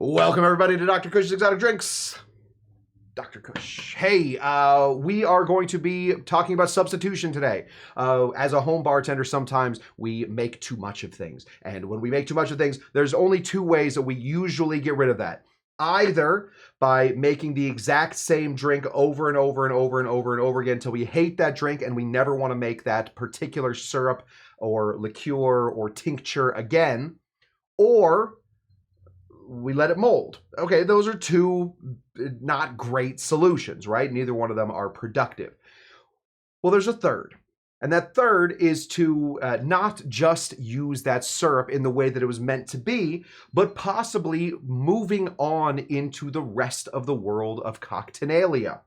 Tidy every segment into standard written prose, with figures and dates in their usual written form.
Welcome everybody to Dr. Cush's Exotic Drinks. Dr. Cush. Hey, we are going to be talking about substitution today. As a home bartender, sometimes we make too much of things. And when we make too much of things, there's only two ways that we usually get rid of that. Either by making the exact same drink over and over and over and over and over again until we hate that drink and we never want to make that particular syrup or liqueur or tincture again, or we let it mold. Okay, those are two not great solutions, right? Neither one of them are productive. Well, there's a third. And that third is to not just use that syrup in the way that it was meant to be, but possibly moving on into the rest of the world of cocktainalia.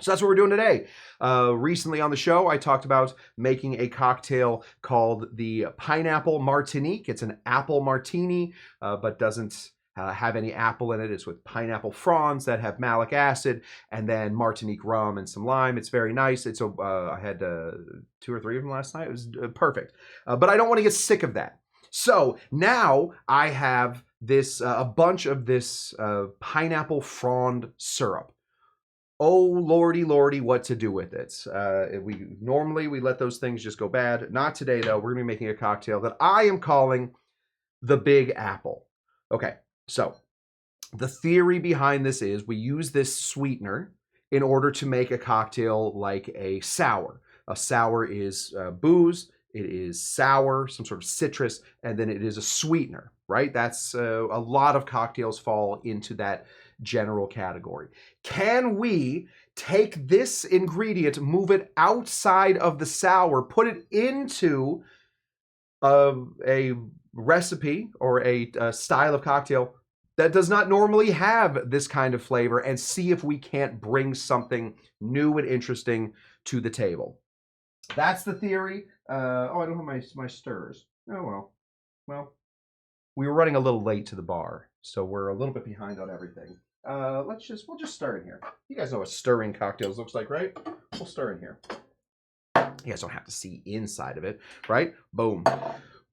So that's what we're doing today. Recently on the show, I talked about making a cocktail called the Pineapple Martinique. It's an apple martini, but doesn't have any apple in it. It's with pineapple fronds that have malic acid, and then Martinique rum and some lime. It's very nice. It's I had 2 or 3 of them last night. It was perfect. But I don't want to get sick of that. So now I have this a bunch of this pineapple frond syrup. Oh lordy, lordy, what to do with it? Normally we let those things just go bad. Not today though. We're gonna be making a cocktail that I am calling the Big Apple. Okay. So the theory behind this is we use this sweetener in order to make a cocktail like a sour. A sour is booze, it is sour, some sort of citrus, and then it is a sweetener, right? That's a lot of cocktails fall into that general category. Can we take this ingredient, move it outside of the sour, put it into a recipe or a style of cocktail that does not normally have this kind of flavor, and see if we can't bring something new and interesting to the table? That's the theory. Oh, I don't have my stirrers. Oh well, we were running a little late to the bar, so we're a little bit behind on everything. We'll just stir in here. You guys know what stirring cocktails looks like, right? We'll stir in here. You guys don't have to see inside of it, right? Boom.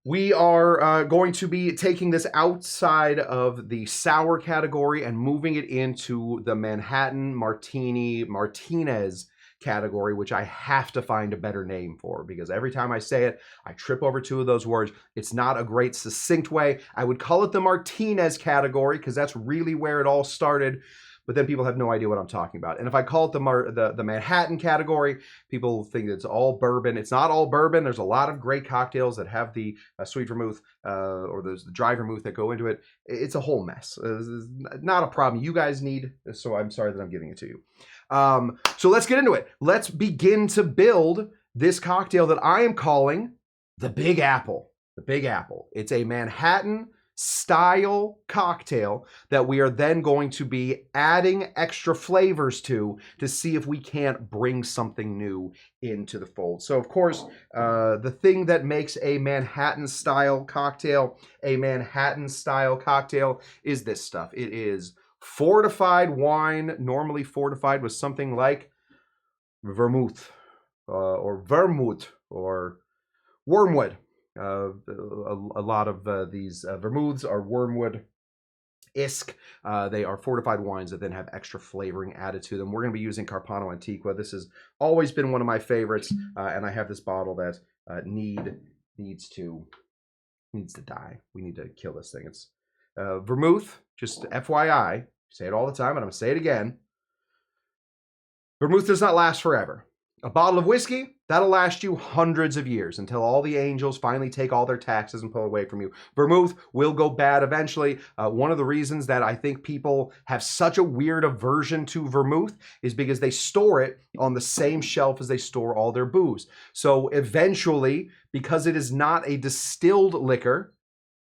We are going to be taking this outside of the sour category and moving it into the Manhattan Martini Martinez category, which I have to find a better name for, because every time I say it, I trip over 2 of those words. It's not a great succinct way. I would call it the Martinez category because that's really where it all started. But then people have no idea what I'm talking about. And if I call it the Manhattan category, people think it's all bourbon. It's not all bourbon. There's a lot of great cocktails that have the sweet vermouth or there's the dry vermouth that go into it. It's a whole mess. It's not a problem you guys need, so I'm sorry that I'm giving it to you. So let's get into it. Let's begin to build this cocktail that I am calling the Big Apple. The Big Apple. It's a Manhattan style cocktail that we are then going to be adding extra flavors to see if we can't bring something new into the fold. So of course, the thing that makes a Manhattan style cocktail is this stuff. It is fortified wine, normally fortified with something like vermouth or wormwood. A lot of these vermouths are wormwood-esque. They are fortified wines that then have extra flavoring added to them. We're going to be using Carpano Antiqua. This has always been one of my favorites, and I have this bottle that needs to die. We need to kill this thing. It's vermouth, just FYI. I say it all the time, and I'm going to say it again. Vermouth does not last forever. A bottle of whiskey, that'll last you hundreds of years until all the angels finally take all their taxes and pull away from you. Vermouth will go bad eventually. One of the reasons that I think people have such a weird aversion to vermouth is because they store it on the same shelf as they store all their booze. So eventually, because it is not a distilled liquor,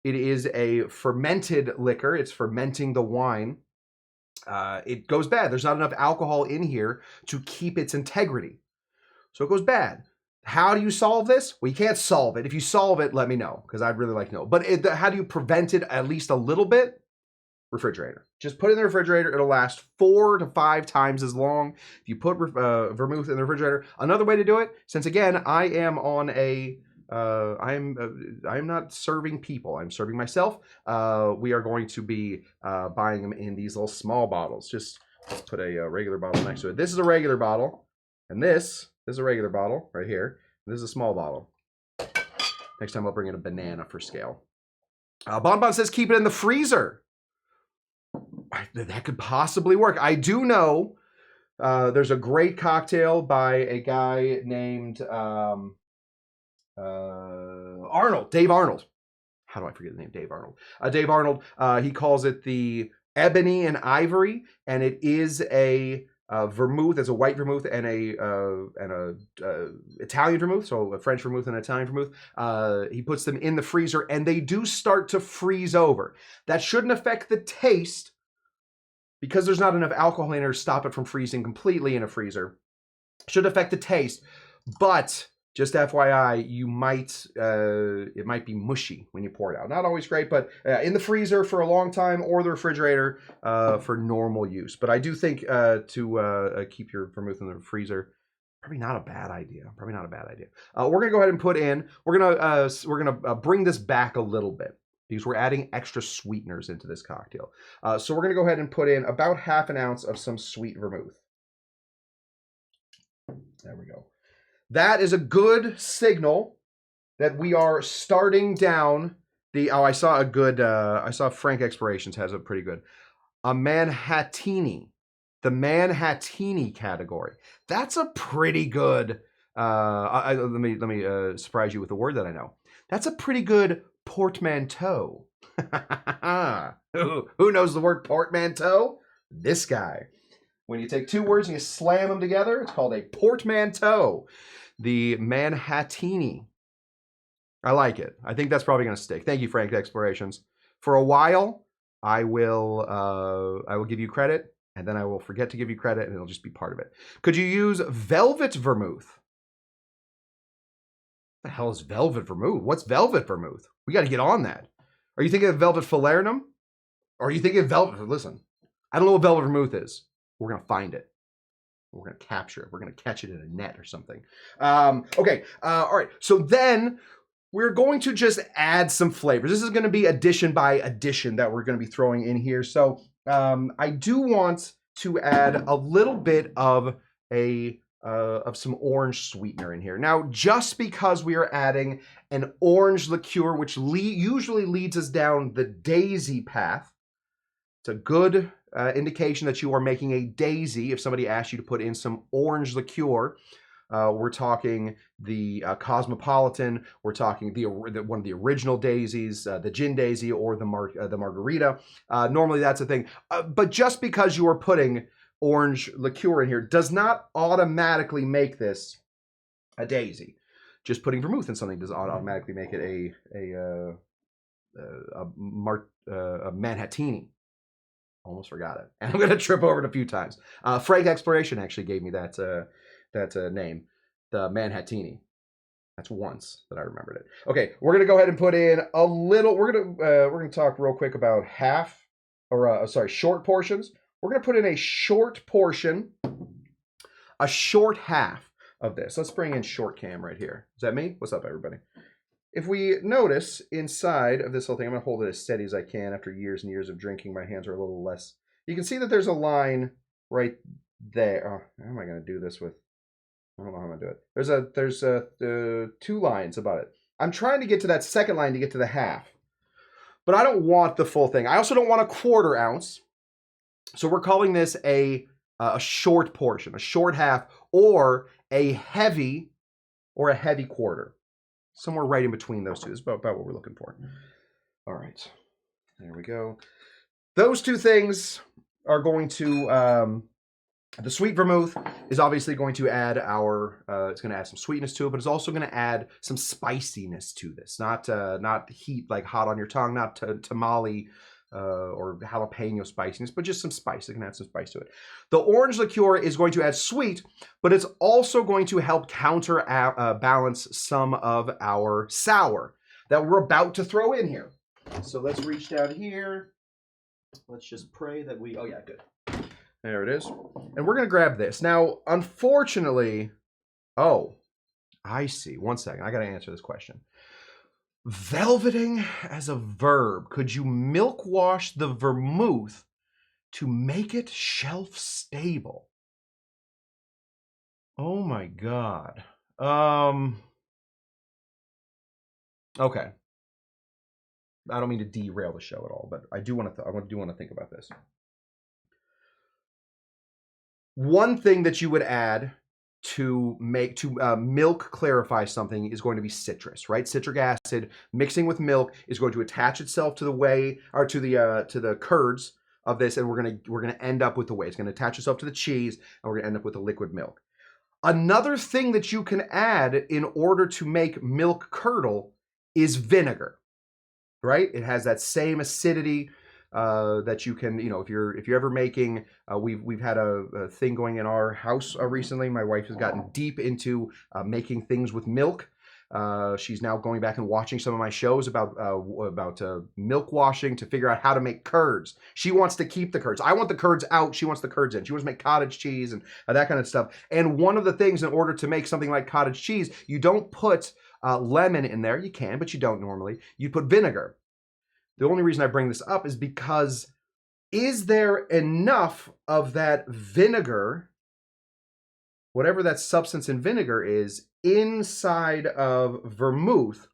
it is a fermented liquor. It's fermenting the wine. It goes bad. There's not enough alcohol in here to keep its integrity. So it goes bad. How do you solve this? Well, you can't solve it. If you solve it, let me know, because I'd really like to know. But how do you prevent it at least a little bit? Refrigerator. Just put it in the refrigerator. It'll last 4 to 5 times as long. If you put vermouth in the refrigerator. Another way to do it, since again, I am on a I'm not serving people. I'm serving myself. We are going to be buying them in these little small bottles. Just let's put a regular bottle next to it. This is a regular bottle, and this is a regular bottle right here. This is a small bottle. Next time I'll bring in a banana for scale. Bonbon says keep it in the freezer. That could possibly work. I do know there's a great cocktail by a guy named Arnold, Dave Arnold. How do I forget the name? Dave Arnold. Dave Arnold. He calls it the Ebony and Ivory, and it is a vermouth. It's a white vermouth and a Italian vermouth, so a French vermouth and an Italian vermouth. He puts them in the freezer, and they do start to freeze over. That shouldn't affect the taste because there's not enough alcohol in there to stop it from freezing completely in a freezer. Should affect the taste, but just FYI, you might it might be mushy when you pour it out. Not always great, but in the freezer for a long time or the refrigerator for normal use. But I do think to keep your vermouth in the freezer, probably not a bad idea. Probably not a bad idea. We're gonna go ahead and put in. We're gonna bring this back a little bit because we're adding extra sweeteners into this cocktail. So we're gonna go ahead and put in about half an ounce of some sweet vermouth. There we go. That is a good signal that we are starting down the. Oh, I saw a good. I saw Frank Explorations has a pretty good. A Manhattini, the Manhattini category. That's a pretty good. Let me surprise you with a word that I know. That's a pretty good portmanteau. Who knows the word portmanteau? This guy. When you take two words and you slam them together, it's called a portmanteau. The Manhattini. I like it. I think that's probably going to stick. Thank you, Frank Explorations. For a while, I will give you credit, and then I will forget to give you credit, and it'll just be part of it. Could you use velvet vermouth? What the hell is velvet vermouth? What's velvet vermouth? We got to get on that. Are you thinking of velvet falernum? Or are you thinking of velvet? Listen, I don't know what velvet vermouth is. We're going to find it. We're going to capture it. We're going to catch it in a net or something. Okay. All right. So then we're going to just add some flavors. This is going to be addition by addition that we're going to be throwing in here. So I do want to add a little bit of some orange sweetener in here. Now, just because we are adding an orange liqueur, which usually leads us down the daisy path, it's a good indication that you are making a daisy. If somebody asks you to put in some orange liqueur, we're talking the Cosmopolitan. We're talking one of the original daisies, the gin daisy or the margarita. Normally that's a thing. But just because you are putting orange liqueur in here does not automatically make this a daisy. Just putting vermouth in something does not automatically make it a Manhattini. Almost forgot it. And I'm going to trip over it a few times. Frank Exploration actually gave me that name, the Manhattini. That's once that I remembered it. Okay, we're going to go ahead and put in a little. We're going to talk real quick about short portions. We're going to put in a short portion, a short half of this. Let's bring in short cam right here. Is that me? What's up, everybody? If we notice inside of this whole thing, I'm going to hold it as steady as I can after years and years of drinking. My hands are a little less. You can see that there's a line right there. Oh, how am I going to do this with? I don't know how I'm going to do it. There's two lines about it. I'm trying to get to that second line to get to the half. But I don't want the full thing. I also don't want a quarter ounce. So we're calling this a short portion, a short half, or a heavy quarter. Somewhere right in between those two is about what we're looking for. All right, there we go. Those two things are going to, the sweet vermouth is obviously going to add it's going to add some sweetness to it, but it's also going to add some spiciness to this. Not heat, like hot on your tongue, not tamale or jalapeno spiciness, but just some spice. It can add some spice to it. The orange liqueur is going to add sweet, but it's also going to help counterbalance some of our sour that we're about to throw in here. So let's reach down here. Let's just pray that oh yeah, good. There it is. And we're going to grab this. Now, unfortunately, I see. One second. I got to answer this question. Velveting as a verb. Could you milk wash the vermouth to make it shelf stable? Oh my God. Okay. I don't mean to derail the show at all, but I do want to think about this. One thing that you would add to milk clarify something is going to be citrus, right? Citric acid mixing with milk is going to attach itself to the whey or to the curds of this, and we're gonna end up with the whey. It's gonna attach itself to the cheese, and we're gonna end up with a liquid milk. Another thing that you can add in order to make milk curdle is vinegar, right? It has that same acidity that you can, if you're ever making, we've had a thing going in our house recently. My wife has gotten deep into making things with milk. She's now going back and watching some of my shows about milk washing to figure out how to make curds. She wants to keep the curds. I want the curds out. She wants the curds in. She wants to make cottage cheese and that kind of stuff. And one of the things, in order to make something like cottage cheese, you don't put lemon in there. You can, but you don't normally. You put vinegar. The only reason I bring this up is because, is there enough of that vinegar, whatever that substance in vinegar is, inside of vermouth,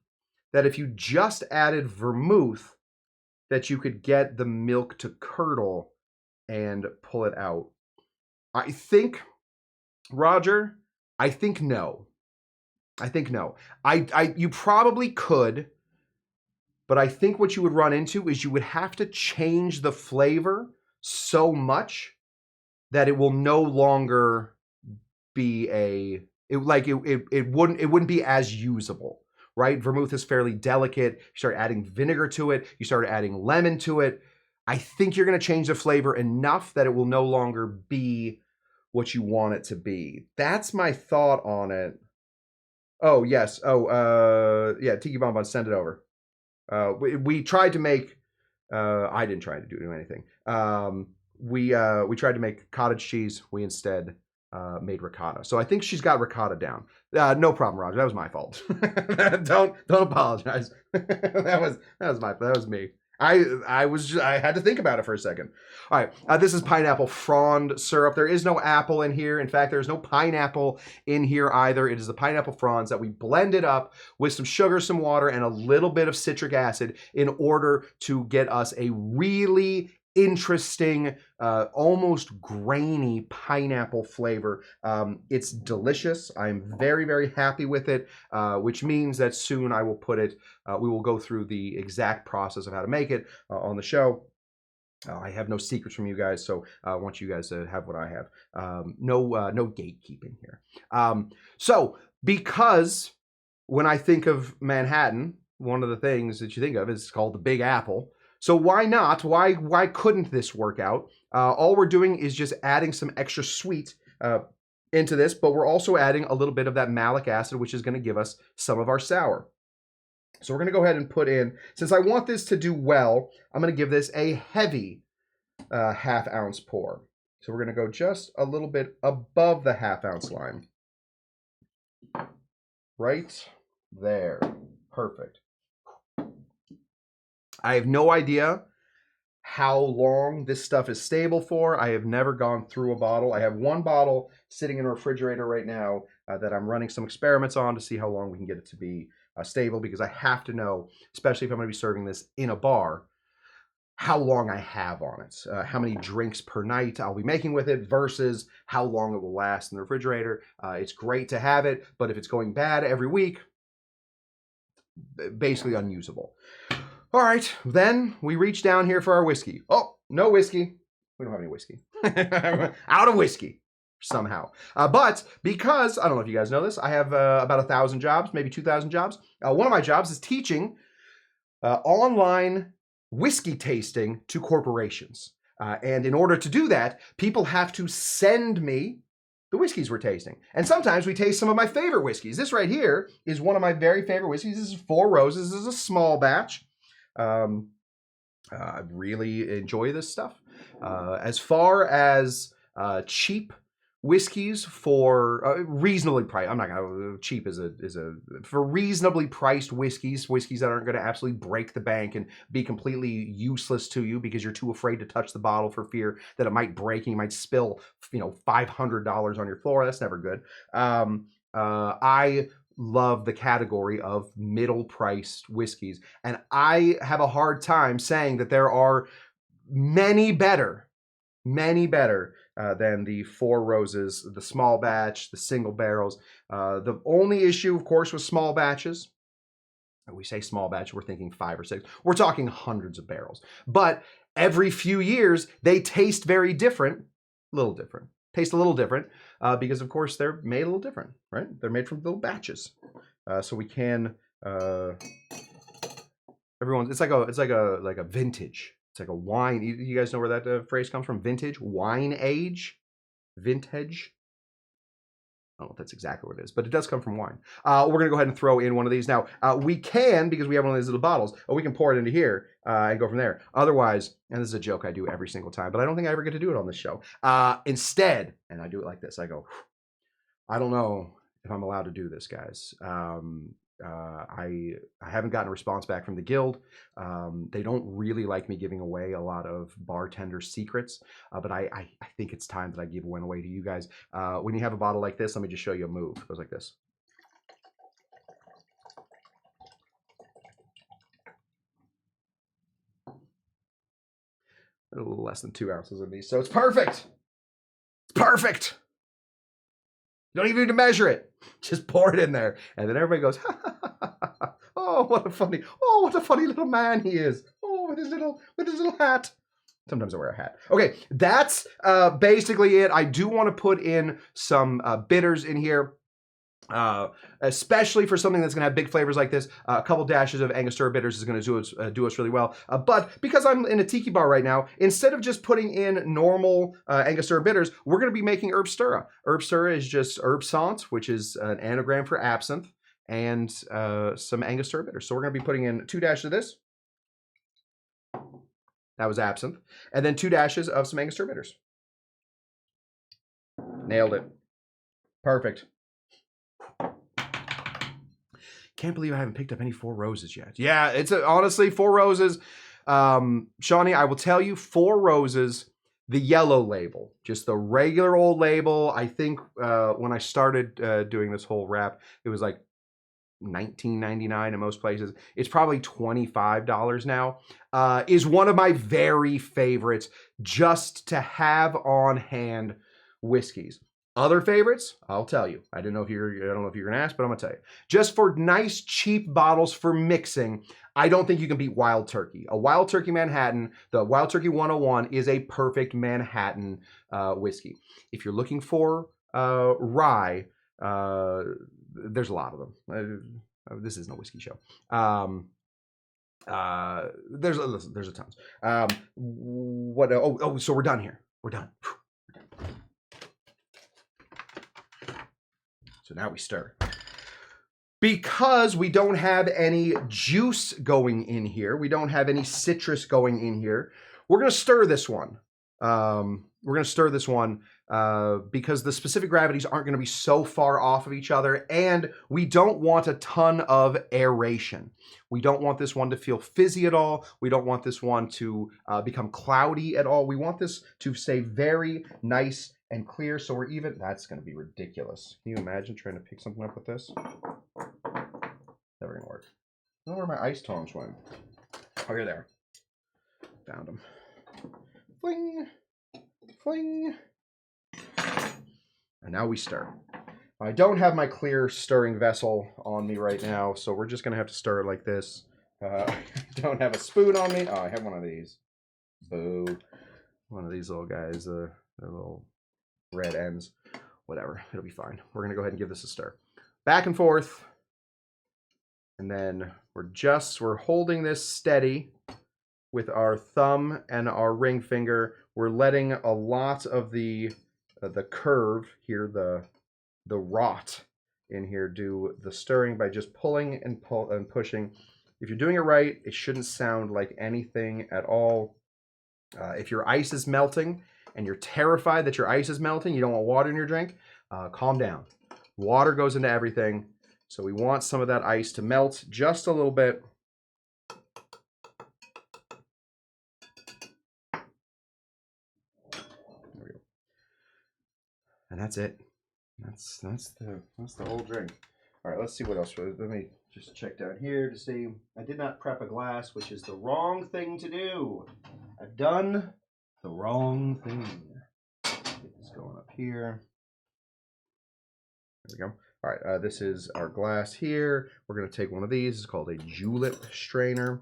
that if you just added vermouth, that you could get the milk to curdle and pull it out? I think, Roger, I think no. You probably could, but I think what you would run into is you would have to change the flavor so much that it will no longer be it wouldn't be as usable, right? Vermouth is fairly delicate. You start adding vinegar to it, you start adding lemon to it. I think you're going to change the flavor enough that it will no longer be what you want it to be. That's my thought on it. Oh, yes. Oh, yeah, Tiki Bonbon, send it over. We tried to make, I didn't try to do anything. We tried to make cottage cheese. We instead made ricotta. So I think she's got ricotta down. No problem, Roger. That was my fault. Don't apologize. that was me. I had to think about it for a second. All right, this is pineapple frond syrup. There is no apple in here. In fact, there's no pineapple in here either. It is the pineapple fronds that we blended up with some sugar, some water, and a little bit of citric acid in order to get us a really interesting, almost grainy pineapple flavor. It's delicious. I'm very, very happy with it, which means that soon I will put it, we will go through the exact process of how to make it on the show. I have no secrets from you guys, so I want you guys to have what I have. No gatekeeping here. So because when I think of Manhattan, one of the things that you think of is called the Big Apple. So why not? Why couldn't this work out? All we're doing is just adding some extra sweet into this, but we're also adding a little bit of that malic acid, which is going to give us some of our sour. So we're going to go ahead and put in, since I want this to do well, I'm going to give this a heavy half-ounce pour. So we're going to go just a little bit above the half-ounce line. Right there. Perfect. I have no idea how long this stuff is stable for. I have never gone through a bottle. I have one bottle sitting in a refrigerator right now that I'm running some experiments on to see how long we can get it to be stable, because I have to know, especially if I'm going to be serving this in a bar, how long I have on it, how many drinks per night I'll be making with it versus how long it will last in the refrigerator. It's great to have it, but if it's going bad every week, basically unusable. All right, then we reach down here for our whiskey. Oh, no whiskey. We don't have any whiskey. Out of whiskey somehow. But because, I don't know if you guys know this, I have about 1,000 jobs, maybe 2,000 jobs. One of my jobs is teaching online whiskey tasting to corporations. And in order to do that, people have to send me the whiskeys we're tasting. And sometimes we taste some of my favorite whiskeys. This right here is one of my very favorite whiskeys. This is Four Roses. This is a small batch. I really enjoy this stuff. As far as cheap whiskeys for reasonably priced. I'm not gonna cheap for reasonably priced whiskeys that aren't going to absolutely break the bank and be completely useless to you because you're too afraid to touch the bottle for fear that it might break and you might spill, $500 on your floor. That's never good. I love the category of middle priced whiskeys, and I have a hard time saying that there are many better than the Four Roses, the small batch, the single barrels. The only issue, of course, with small batches, and we say small batch, we're thinking 5 or 6. We're talking hundreds of barrels. But every few years, they taste very different, taste a little different, because of course they're made a little different, right? They're made from little batches, so we can. It's like a vintage. It's like a wine. You guys know where that phrase comes from? Vintage, wine age, vintage. I don't know if that's exactly what it is, but it does come from wine. We're going to go ahead and throw in one of these. Now, we can, because we have one of these little bottles, we can pour it into here and go from there. Otherwise, and this is a joke I do every single time, but I don't think I ever get to do it on this show. Instead, and I do it like this, I go, I don't know if I'm allowed to do this, guys. I haven't gotten a response back from the guild. They don't really like me giving away a lot of bartender secrets, but I think it's time that I give one away to you guys. When you have a bottle like this, let me just show you a move. It goes like this. A little less than 2 ounces of these, so it's perfect. It's perfect. You don't even need to measure it. Just pour it in there. And then everybody goes, ha, ha, ha, ha, ha. What a funny little man he is. Oh, with his little hat. Sometimes I wear a hat. Okay, that's basically it. I do want to put in some bitters in here. Especially for something that's going to have big flavors like this. A couple dashes of Angostura bitters is going to do us really well. But because I'm in a tiki bar right now, instead of just putting in normal Angostura bitters, we're going to be making herb stura. Herb stura is just herb sant, which is an anagram for absinthe, and some Angostura bitters. So we're going to be putting in 2 dashes of this. That was absinthe. And then 2 dashes of some Angostura bitters. Nailed it. Perfect. Can't believe I haven't picked up any Four Roses yet. Yeah, it's honestly 4 Roses. Shawnee, I will tell you, 4 Roses, the yellow label, just the regular old label. I think when I started doing this whole wrap, it was like $19.99 in most places. It's probably $25 now. Is one of my very favorites just to have on hand whiskeys. Other favorites, I'll tell you. I don't know if you're gonna ask, but I'm gonna tell you. Just for nice, cheap bottles for mixing, I don't think you can beat Wild Turkey. A Wild Turkey Manhattan, the Wild Turkey 101 is a perfect Manhattan whiskey. If you're looking for rye, there's a lot of them. This isn't a whiskey show. There's a tons. So we're done here. We're done. So now we stir. Because we don't have any juice going in here, we don't have any citrus going in here, we're going to stir this one. Because the specific gravities aren't going to be so far off of each other, and we don't want a ton of aeration. We don't want this one to feel fizzy at all. We don't want this one to become cloudy at all. We want this to stay very nice and clear, so we're even. That's going to be ridiculous. Can you imagine trying to pick something up with this? Never going to work. I don't know where my ice tongs went. Oh, you're there. Found them. Fling, fling. And now we stir. I don't have my clear stirring vessel on me right now, so we're just going to have to stir it like this. I don't have a spoon on me. Oh, I have one of these. Boo. One of these little guys, the little red ends. Whatever, it'll be fine. We're going to go ahead and give this a stir. Back and forth. And then we're holding this steady with our thumb and our ring finger. We're letting a lot of the curve here, the rot in here, do the stirring by just pulling and pushing. If you're doing it right, it shouldn't sound like anything at all. If your ice is melting and you're terrified that your ice is melting, you don't want water in your drink, calm down. Water goes into everything, so we want some of that ice to melt just a little bit. There we go. And that's it. That's the whole drink. All right, let's see what else. Let me just check down here to see. I did not prep a glass, which is the wrong thing to do. I've done the wrong thing. Get this going up here. There we go. All right, this is our glass here. We're going to take one of these. It's called a julep strainer.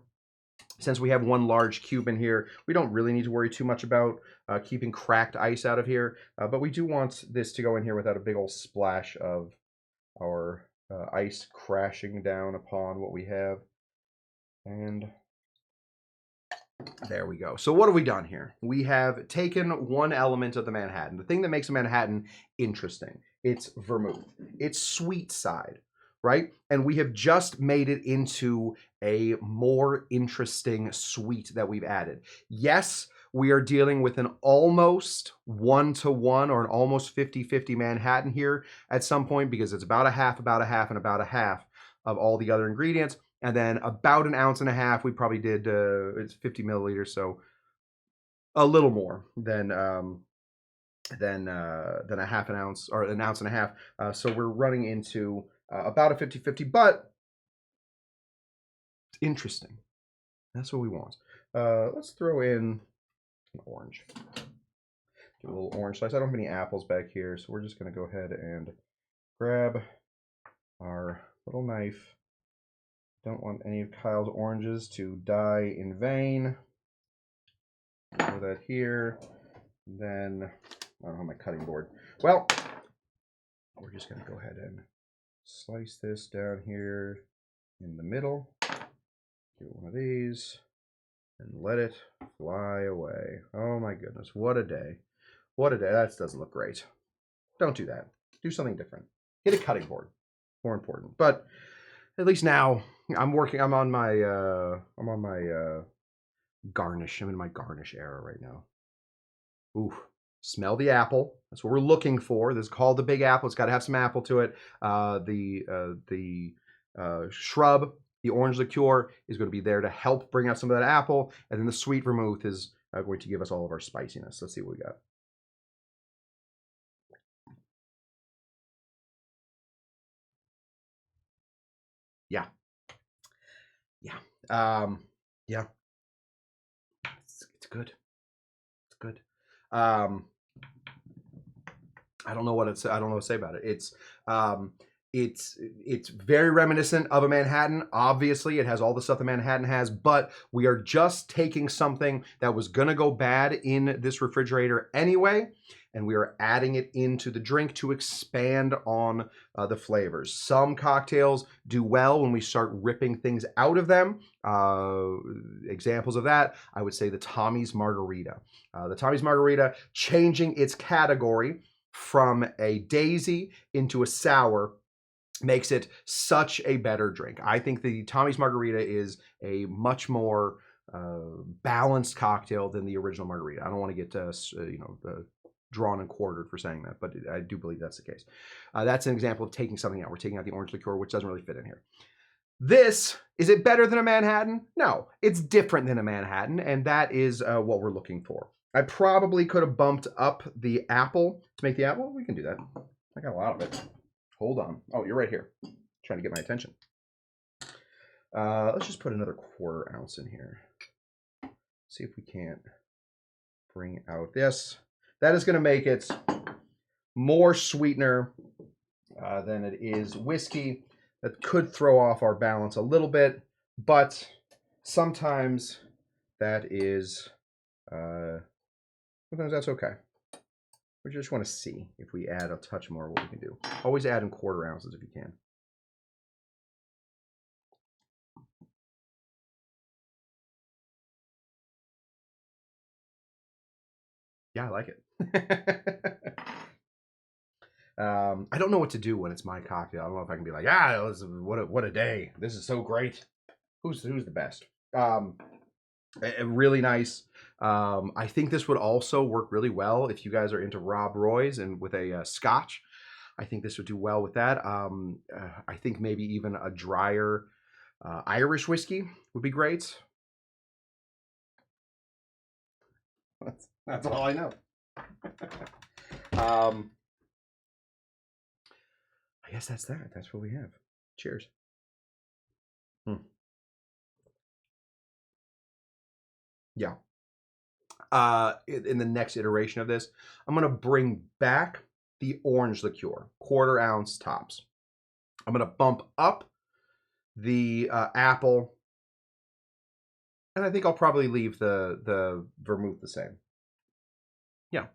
Since we have one large cube in here, we don't really need to worry too much about keeping cracked ice out of here. But we do want this to go in here without a big old splash of our ice crashing down upon what we have. And there we go. So what have we done here? We have taken one element of the Manhattan, the thing that makes a Manhattan interesting. It's vermouth. It's sweet side, right? And we have just made it into a more interesting sweet that we've added. Yes, we are dealing with an almost 1-to-1 or an almost 50-50 Manhattan here at some point, because it's about a half, and about a half of all the other ingredients. And then about 1.5 ounces, we probably did, it's 50 milliliters, so a little more than a 1/2 ounce or 1.5 ounces. So we're running into about a 50-50, but it's interesting. That's what we want. Let's throw in an orange. Do a little orange slice. I don't have any apples back here, so we're just going to go ahead and grab our little knife. Don't want any of Kyle's oranges to die in vain. Throw that here. Then, I don't have my cutting board. Well, we're just going to go ahead and slice this down here in the middle. Do one of these and let it fly away. Oh my goodness, what a day. What a day. That doesn't look great. Don't do that. Do something different. Get a cutting board. More important. But at least now I'm on my garnish. I'm in my garnish era right now. Ooh, smell the apple. That's what we're looking for. This is called the Big Apple. It's got to have some apple to it. The shrub, the orange liqueur, is going to be there to help bring out some of that apple. And then the sweet vermouth is going to give us all of our spiciness. Let's see what we got. Yeah. Yeah. It's good. It's good. I don't know what to say about it. It's very reminiscent of a Manhattan. Obviously, it has all the stuff that Manhattan has, but we are just taking something that was gonna go bad in this refrigerator anyway, and we are adding it into the drink to expand on the flavors. Some cocktails do well when we start ripping things out of them. Examples of that, I would say the Tommy's Margarita. The Tommy's Margarita changing its category from a daisy into a sour makes it such a better drink. I think the Tommy's Margarita is a much more balanced cocktail than the original Margarita. I don't want to get drawn and quartered for saying that, but I do believe that's the case. That's an example of taking something out. We're taking out the orange liqueur, which doesn't really fit in here. Is it better than a Manhattan? No, it's different than a Manhattan, and that is what we're looking for. I probably could have bumped up the apple to make the apple. We can do that. I got a lot of it. Hold on. Oh, you're right here. Trying to get my attention. Let's just put another 1/4 ounce in here. See if we can't bring out this. That is going to make it more sweetener than it is whiskey. That could throw off our balance a little bit, but sometimes that is, sometimes that's okay. We just want to see if we add a touch more what we can do. Always add in 1/4 ounces if you can. Yeah, I like it. I don't know what to do when it's my cocktail. I don't know if I can be like, what a day. This is so great. Who's the best? Really nice. I think this would also work really well if you guys are into Rob Roy's and with a Scotch. I think this would do well with that. I think maybe even a drier Irish whiskey would be great. That's all I know. I guess that's that. That's what we have. Cheers. Yeah. In the next iteration of this, I'm gonna bring back the orange liqueur, 1/4 ounce tops. I'm gonna bump up the apple, and I think I'll probably leave the vermouth the same. Yeah,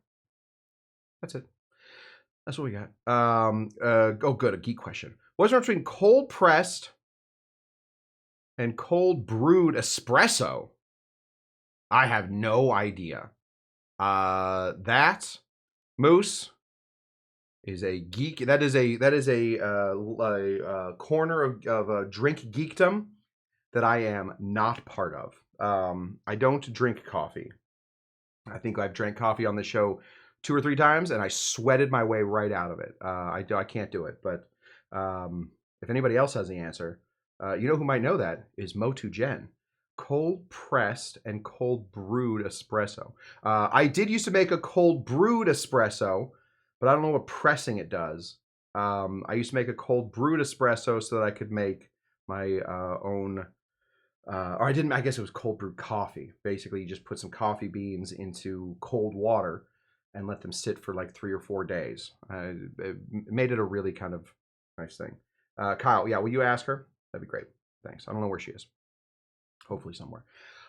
that's it. That's what we got. Oh, good. A geek question. What's the difference between cold pressed and cold brewed espresso? I have no idea. That Moose is a geek. That is a corner of drink geekdom that I am not part of. I don't drink coffee. I think I've drank coffee on the show 2 or 3 times, and I sweated my way right out of it. I can't do it. But if anybody else has the answer, you know who might know that is Motu Jen. Cold pressed and cold brewed espresso. I did used to make a cold brewed espresso, but I don't know what pressing it does. I used to make a cold brewed espresso so that I could make my own. Or I didn't. I guess it was cold brewed coffee. Basically, you just put some coffee beans into cold water and let them sit for like 3 or 4 days. It made it a really kind of nice thing. Kyle, yeah, will you ask her? That'd be great. Thanks. I don't know where she is. Hopefully somewhere.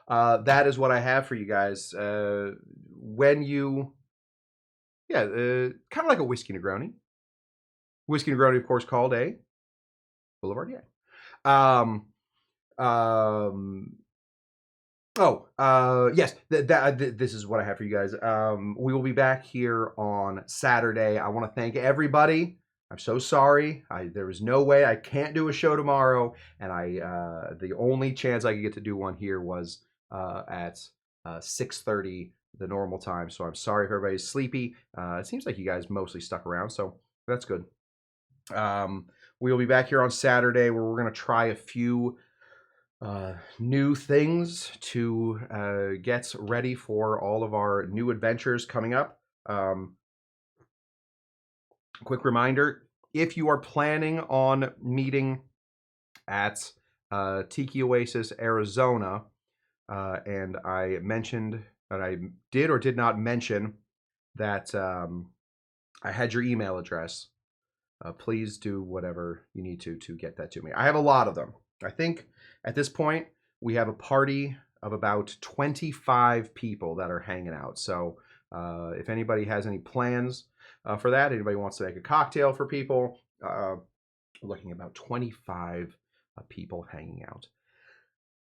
That is what I have for you guys. When you, yeah, kind of like a whiskey Negroni. Whiskey Negroni, of course, called a Boulevardier. Yes, this is what I have for you guys. We will be back here on Saturday. I want to thank everybody. I'm so sorry. There was no way. I can't do a show tomorrow, and the only chance I could get to do one here was at 6:30, the normal time. So I'm sorry if everybody's sleepy. It seems like you guys mostly stuck around, so that's good. We will be back here on Saturday where we're going to try a few new things to get ready for all of our new adventures coming up. Quick reminder, if you are planning on meeting at Tiki Oasis, Arizona, and I mentioned that I did or did not mention that I had your email address, please do whatever you need to get that to me. I have a lot of them. I think at this point, we have a party of about 25 people that are hanging out. So if anybody has any plans for that, anybody wants to make a cocktail for people, we're looking at about 25 people hanging out.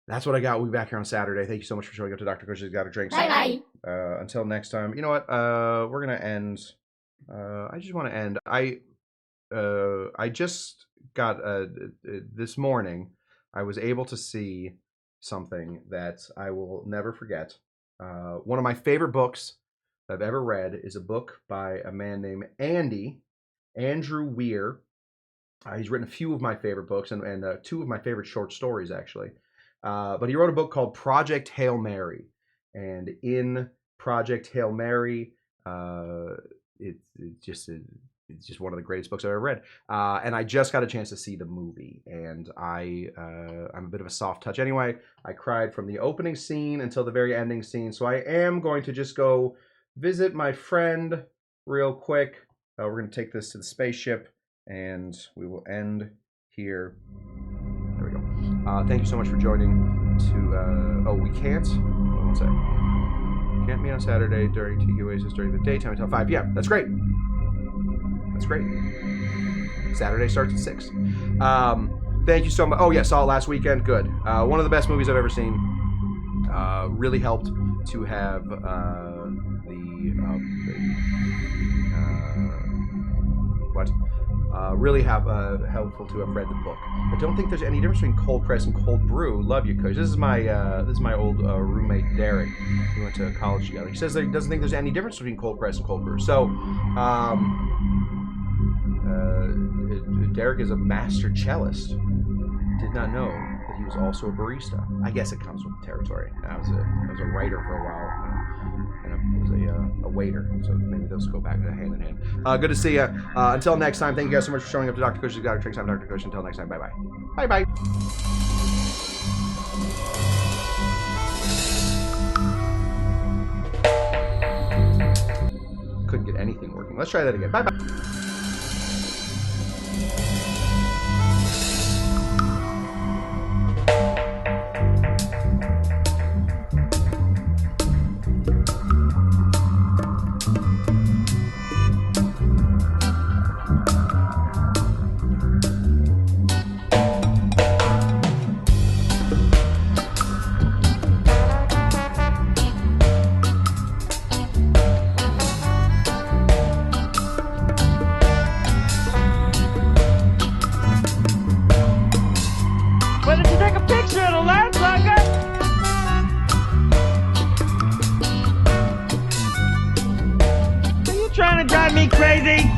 That's what I got. We'll be back here on Saturday. Thank you so much for showing up to Dr. Cush's Exotic Drinks. Bye-bye. Until next time. You know what? We're going to end. I just want to end. I just got, this morning, I was able to see something that I will never forget. One of my favorite books I've ever read is a book by a man named Andrew Weir. He's written a few of my favorite books and 2 of my favorite short stories, actually. But he wrote a book called Project Hail Mary. And in Project Hail Mary, it's just one of the greatest books I've ever read. And I just got a chance to see the movie. And I'm a bit of a soft touch anyway. I cried from the opening scene until the very ending scene. So I am going to just go visit my friend real quick. We're going to take this to the spaceship. And we will end here. There we go. Thank you so much for joining to... we can't? One sec. Can't meet on Saturday during Tiki Oasis during the daytime until 5 p.m. That's great. That's great. Saturday starts at 6. Thank you so much. Oh, yeah, saw it last weekend. Good. One of the best movies I've ever seen. Really helped to have Really helpful to have read the book. I don't think there's any difference between cold press and cold brew. Love you, Cush. This is my old roommate Derek. We went to college together. He says that he doesn't think there's any difference between cold press and cold brew. So, Derek is a master cellist. Did not know that he was also a barista. I guess it comes with the territory. I was a writer for a while, and I was a waiter. So maybe those go back hand in hand. Good to see you. Until next time, thank you guys so much for showing up to Dr. Cush's Exotic Drinks. I'm Dr. Cush. Until next time, bye bye. Bye bye. Couldn't get anything working. Let's try that again. Bye bye. Trying to drive me crazy?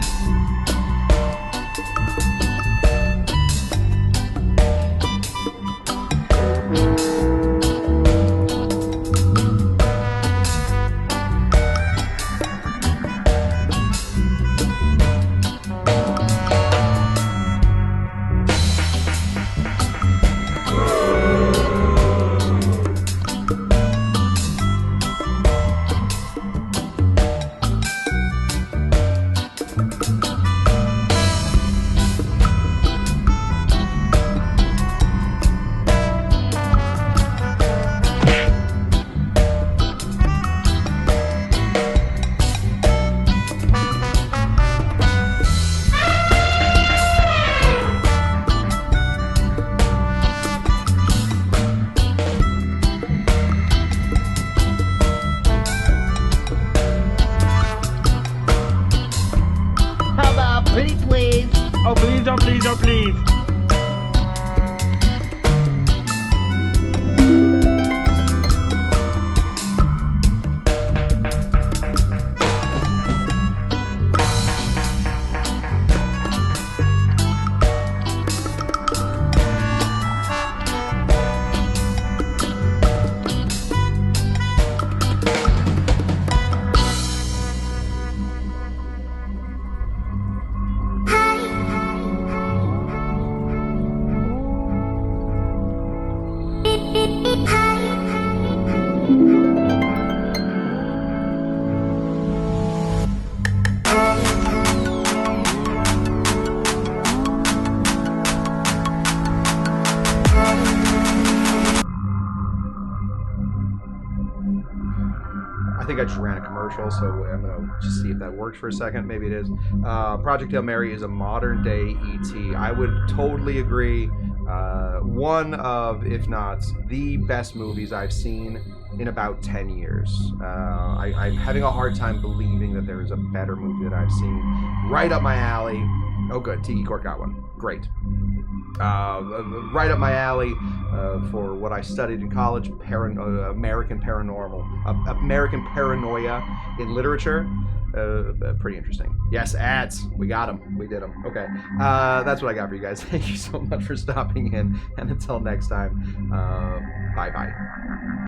Pretty please. Oh, please, oh, please, oh, please. I think I just ran a commercial, so I'm gonna just see if that works for a second. Maybe it is. Project Hail Mary is a modern day ET. I would totally agree. One of, if not the best movies I've seen in about 10 years. I'm having a hard time believing that there is a better movie that I've seen. Right up my alley. Oh good, Tiki Court got one. Great. Right up my alley for what I studied in college, American paranoia in literature. Pretty interesting. Yes, ads. We got them. We did them. Okay. That's what I got for you guys. Thank you so much for stopping in. And until next time, bye-bye.